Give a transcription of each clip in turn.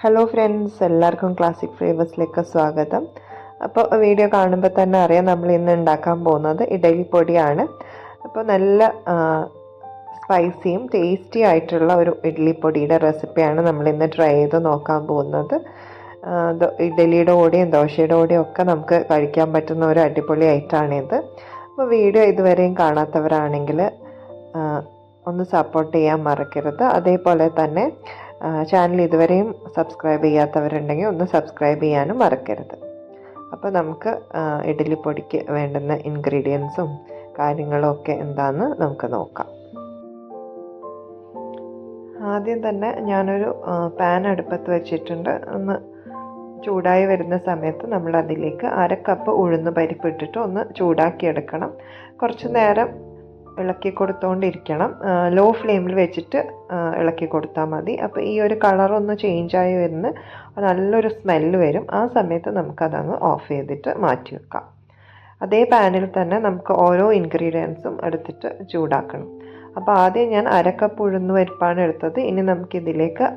Hello friends, എല്ലാവർക്കും classic ഫ്ലേവേഴ്സിലേക്ക് സ്വാഗതം. അപ്പോൾ വീഡിയോ കാണുമ്പോൾ തന്നെ അറിയാം നമ്മൾ ഇന്ന് ഉണ്ടാക്കാൻ പോകുന്നത് ഇഡലി പൊടിയാണ്. അപ്പോൾ നല്ല സ്പൈസിയും ടേസ്റ്റി ആയിട്ടുള്ള ഒരു ഇഡ്ഡലി പൊടിയുടെ റെസിപ്പിയാണ് നമ്മൾ ഇന്ന് ട്രൈ ചെയ്ത് നോക്കാൻ പോകുന്നത്. ഇഡലിയുടെ കൂടെയും ദോശയുടെ കൂടെയും ഒക്കെ നമുക്ക് കഴിക്കാൻ പറ്റുന്ന ഒരു അടിപൊളി ഐറ്റമാണിത്. അപ്പോൾ വീഡിയോ ഇതുവരെയും കാണാത്തവരാണെങ്കിൽ ഒന്ന് സപ്പോർട്ട് ചെയ്യാൻ മറക്കരുത്. അതേപോലെ തന്നെ ചാനൽ ഇതുവരെയും സബ്സ്ക്രൈബ് ചെയ്യാത്തവരുണ്ടെങ്കിൽ ഒന്ന് സബ്സ്ക്രൈബ് ചെയ്യാനും മറക്കരുത്. അപ്പോൾ നമുക്ക് ഇഡ്ഡലി പൊടിക്ക് വേണ്ടുന്ന ഇൻഗ്രീഡിയൻസും കാര്യങ്ങളും ഒക്കെ എന്താണെന്ന് നമുക്ക് നോക്കാം. ആദ്യം തന്നെ ഞാനൊരു പാൻ അടുപ്പത്ത് വെച്ചിട്ടുണ്ട്. ഒന്ന് ചൂടായി വരുന്ന സമയത്ത് നമ്മൾ അതിലേക്ക് 1/2 കപ്പ് ഉഴുന്ന് പരിപ്പ് ഇട്ടിട്ട് ഒന്ന് ചൂടാക്കിയെടുക്കണം. കുറച്ച് നേരം ഇളക്കി കൊടുത്തുകൊണ്ടിരിക്കണം. ലോ ഫ്ലെയിമിൽ വെച്ചിട്ട് ഇളക്കി കൊടുത്താൽ മതി. അപ്പോൾ ഈ ഒരു കളറൊന്ന് ചേഞ്ചായി വരുന്ന നല്ലൊരു സ്മെല്ല് വരും. ആ സമയത്ത് നമുക്കതങ്ങ് ഓഫ് ചെയ്തിട്ട് മാറ്റി വെക്കാം. അതേ പാനിൽ തന്നെ നമുക്ക് ഓരോ ഇൻഗ്രീഡിയൻസും എടുത്തിട്ട് ചൂടാക്കണം. അപ്പോൾ ആദ്യം ഞാൻ 1/2 കപ്പ് ഉഴുന്ന് പരിപ്പാണ് എടുത്തത്. ഇനി നമുക്കിതിലേക്ക്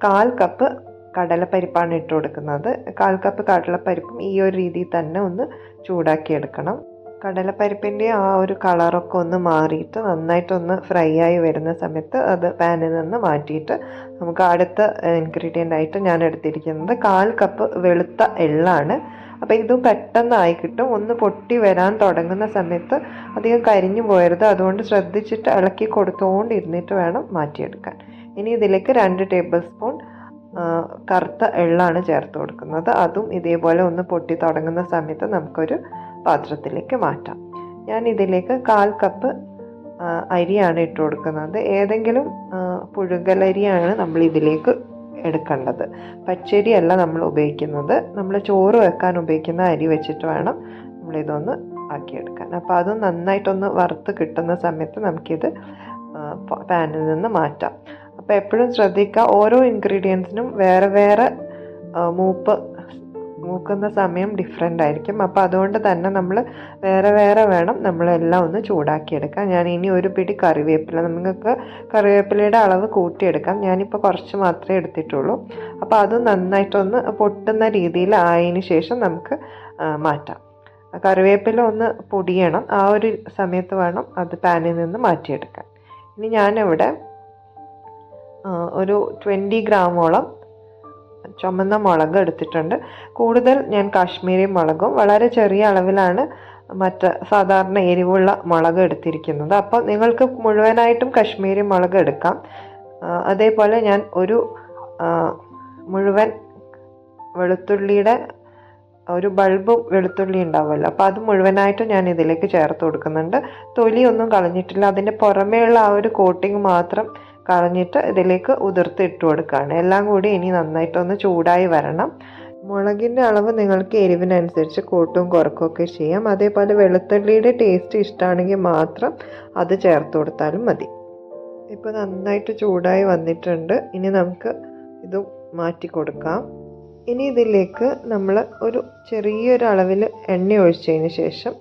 1/4 കപ്പ് കടലപ്പരിപ്പാണ് ഇട്ട് കൊടുക്കുന്നത്. 1/4 കപ്പ് കടലപ്പരിപ്പും ഈ ഒരു രീതിയിൽ തന്നെ ഒന്ന് ചൂടാക്കിയെടുക്കണം. കടലപ്പരിപ്പിൻ്റെ ആ ഒരു കളറൊക്കെ ഒന്ന് മാറിയിട്ട് നന്നായിട്ടൊന്ന് ഫ്രൈ ആയി വരുന്ന സമയത്ത് അത് പാനിൽ നിന്ന് മാറ്റിയിട്ട് നമുക്ക് അടുത്ത ഇൻഗ്രീഡിയൻ്റ് ആയിട്ട് ഞാൻ എടുത്തിരിക്കുന്നത് 1/4 കപ്പ് വെളുത്ത എള്ളാണ്. അപ്പോൾ ഇത് പെട്ടെന്നായി കിട്ടും. ഒന്ന് പൊട്ടി വരാൻ തുടങ്ങുന്ന സമയത്ത് അധികം കരിഞ്ഞു പോയരുത്. അതുകൊണ്ട് ശ്രദ്ധിച്ചിട്ട് ഇളക്കി കൊടുത്തുകൊണ്ടിരുന്നിട്ട് വേണം മാറ്റിയെടുക്കാൻ. ഇനി ഇതിലേക്ക് 2 ടേബിൾ സ്പൂൺ കറുത്ത എള്ളാണ് ചേർത്ത് കൊടുക്കുന്നത്. അതും ഇതേപോലെ ഒന്ന് പൊട്ടി തുടങ്ങുന്ന സമയത്ത് നമുക്കൊരു പാത്രത്തിലേക്ക് മാറ്റാം. ഞാൻ ഇതിലേക്ക് 1/4 കപ്പ് അരിയാണ് ഇട്ട് കൊടുക്കുന്നത്. ഏതെങ്കിലും പുഴുങ്ങലരിയാണ് നമ്മൾ ഇതിലേക്ക് എടുക്കേണ്ടത്. പച്ചരി അല്ല നമ്മൾ ഉപയോഗിക്കുന്നത്. നമ്മൾ ചോറ് വെക്കാൻ ഉപയോഗിക്കുന്ന അരി വെച്ചിട്ട് വേണം നമ്മളിതൊന്ന് ആക്കിയെടുക്കാൻ. അപ്പോൾ അത് നന്നായിട്ടൊന്ന് വറുത്ത് കിട്ടുന്ന സമയത്ത് നമുക്കിത് പാനിൽ നിന്ന് മാറ്റാം. അപ്പോൾ എപ്പോഴും ശ്രദ്ധിക്കുക, ഓരോ ഇൻഗ്രീഡിയൻസിനും വേറെ വേറെ മൂക്കുന്ന സമയം ഡിഫറെൻ്റ് ആയിരിക്കും. അപ്പോൾ അതുകൊണ്ട് തന്നെ നമ്മൾ വേറെ വേറെ വേണം നമ്മളെല്ലാം ഒന്ന് ചൂടാക്കിയെടുക്കാം. ഞാൻ ഇനി ഒരു പിടി കറിവേപ്പില, നിങ്ങൾക്ക് കറിവേപ്പിലയുടെ അളവ് കൂട്ടിയെടുക്കാം. ഞാനിപ്പോൾ കുറച്ച് മാത്രമേ എടുത്തിട്ടുള്ളൂ. അപ്പോൾ അത് നന്നായിട്ടൊന്ന് പൊട്ടുന്ന രീതിയിൽ ആയതിന് ശേഷം നമുക്ക് മാറ്റാം. കറിവേപ്പില ഒന്ന് പൊടിയണം. ആ ഒരു സമയത്ത് വേണം അത് പാനിൽ നിന്ന് മാറ്റിയെടുക്കാൻ. ഇനി ഞാനിവിടെ ഒരു 20 ഗ്രാമോളം ചുമന്ന മുളക് എടുത്തിട്ടുണ്ട്. കൂടുതൽ ഞാൻ കാശ്മീരി മുളകും വളരെ ചെറിയ അളവിലാണ് സാധാരണ എരിവുള്ള മുളക് എടുത്തിരിക്കുന്നത്. അപ്പോൾ നിങ്ങൾക്ക് മുഴുവനായിട്ടും കാശ്മീരി മുളക് എടുക്കാം. അതേപോലെ ഞാൻ ഒരു മുഴുവൻ വെളുത്തുള്ളിയുടെ ഒരു ബൾബ് വെളുത്തുള്ളി ഉണ്ടാവുമല്ലോ, അപ്പോൾ അത് മുഴുവനായിട്ടും ഞാൻ ഇതിലേക്ക് ചേർത്ത് കൊടുക്കുന്നുണ്ട്. തൊലിയൊന്നും കളഞ്ഞിട്ടില്ല. അതിൻ്റെ പുറമേയുള്ള ആ ഒരു കോട്ടിങ് മാത്രം കളഞ്ഞിട്ട് ഇതിലേക്ക് ഉതിർത്ത് ഇട്ട് കൊടുക്കുകയാണ്. എല്ലാം കൂടി ഇനി നന്നായിട്ടൊന്ന് ചൂടായി വരണം. മുളകിൻ്റെ അളവ് നിങ്ങൾക്ക് എരിവിനനുസരിച്ച് കൂട്ടും കുറക്കുകയൊക്കെ ചെയ്യാം. അതേപോലെ വെളുത്തുള്ളിയുടെ ടേസ്റ്റ് ഇഷ്ടമാണെങ്കിൽ മാത്രം അത് ചേർത്ത് കൊടുത്താലും മതി. ഇപ്പോൾ നന്നായിട്ട് ചൂടായി വന്നിട്ടുണ്ട്. ഇനി നമുക്ക് ഇത് മാറ്റി കൊടുക്കാം. ഇനി ഇതിലേക്ക് നമ്മൾ ഒരു ചെറിയൊരളവിൽ എണ്ണ ഒഴിച്ചതിന് ശേഷം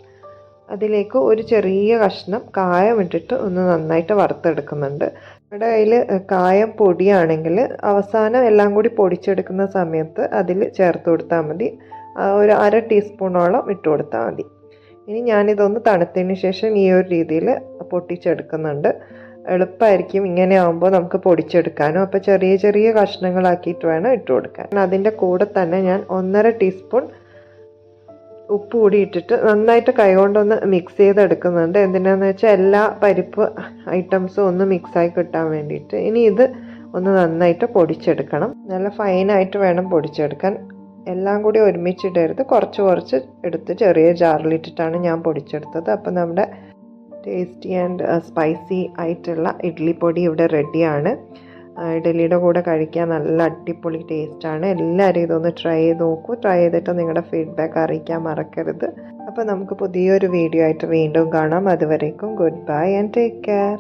അതിലേക്ക് ഒരു ചെറിയ കഷ്ണം കായം ഇട്ടിട്ട് ഒന്ന് നന്നായിട്ട് വറുത്തെടുക്കുന്നുണ്ട്. നമ്മുടെ കയ്യിൽ കായം പൊടിയാണെങ്കിൽ അവസാനം എല്ലാം കൂടി പൊടിച്ചെടുക്കുന്ന സമയത്ത് അതിൽ ചേർത്ത് കൊടുത്താൽ മതി. ഒരു 1/2 ടീസ്പൂണോളം ഇട്ട് കൊടുത്താൽ മതി. ഇനി ഞാനിതൊന്ന് തണുത്തതിന് ശേഷം ഈ ഒരു രീതിയിൽ പൊട്ടിച്ചെടുക്കുന്നുണ്ട്. എളുപ്പമായിരിക്കും ഇങ്ങനെ ആകുമ്പോൾ നമുക്ക് പൊടിച്ചെടുക്കാനും. അപ്പോൾ ചെറിയ ചെറിയ കഷ്ണങ്ങളാക്കിയിട്ട് വേണം ഇട്ട് കൊടുക്കാൻ. അതിൻ്റെ കൂടെ തന്നെ ഞാൻ 1/2 ടീസ്പൂൺ ഉപ്പ് കൂടി ഇട്ടിട്ട് നന്നായിട്ട് കൈകൊണ്ടൊന്ന് മിക്സ് ചെയ്തെടുക്കുന്നുണ്ട്. എന്തിനാന്ന് വെച്ചാൽ എല്ലാ പരിപ്പ് ഐറ്റംസും ഒന്ന് മിക്സായി കിട്ടാൻ വേണ്ടിയിട്ട്. ഇനി ഇത് ഒന്ന് നന്നായിട്ട് പൊടിച്ചെടുക്കണം. നല്ല ഫൈനായിട്ട് വേണം പൊടിച്ചെടുക്കാൻ. എല്ലാം കൂടി ഒരുമിച്ചിടരുത്. കുറച്ച് കുറച്ച് എടുത്ത് ചെറിയ ജാറിലിട്ടിട്ടാണ് ഞാൻ പൊടിച്ചെടുത്തത്. അപ്പോൾ നമ്മുടെ ടേസ്റ്റി ആൻഡ് സ്പൈസി ആയിട്ടുള്ള ഇഡ്ഡലി പൊടി ഇവിടെ റെഡിയാണ്. ഇഡലിയുടെ കൂടെ കഴിക്കാൻ നല്ല അടിപൊളി ടേസ്റ്റാണ്. എല്ലാവരും ഇതൊന്ന് ട്രൈ ചെയ്ത് നോക്കൂ. ട്രൈ ചെയ്തിട്ട് നിങ്ങളുടെ ഫീഡ്ബാക്ക് അറിയിക്കാൻ മറക്കരുത്. അപ്പോൾ നമുക്ക് പുതിയൊരു വീഡിയോ ആയിട്ട് വീണ്ടും കാണാം. അതുവരേക്കും good bye and take care.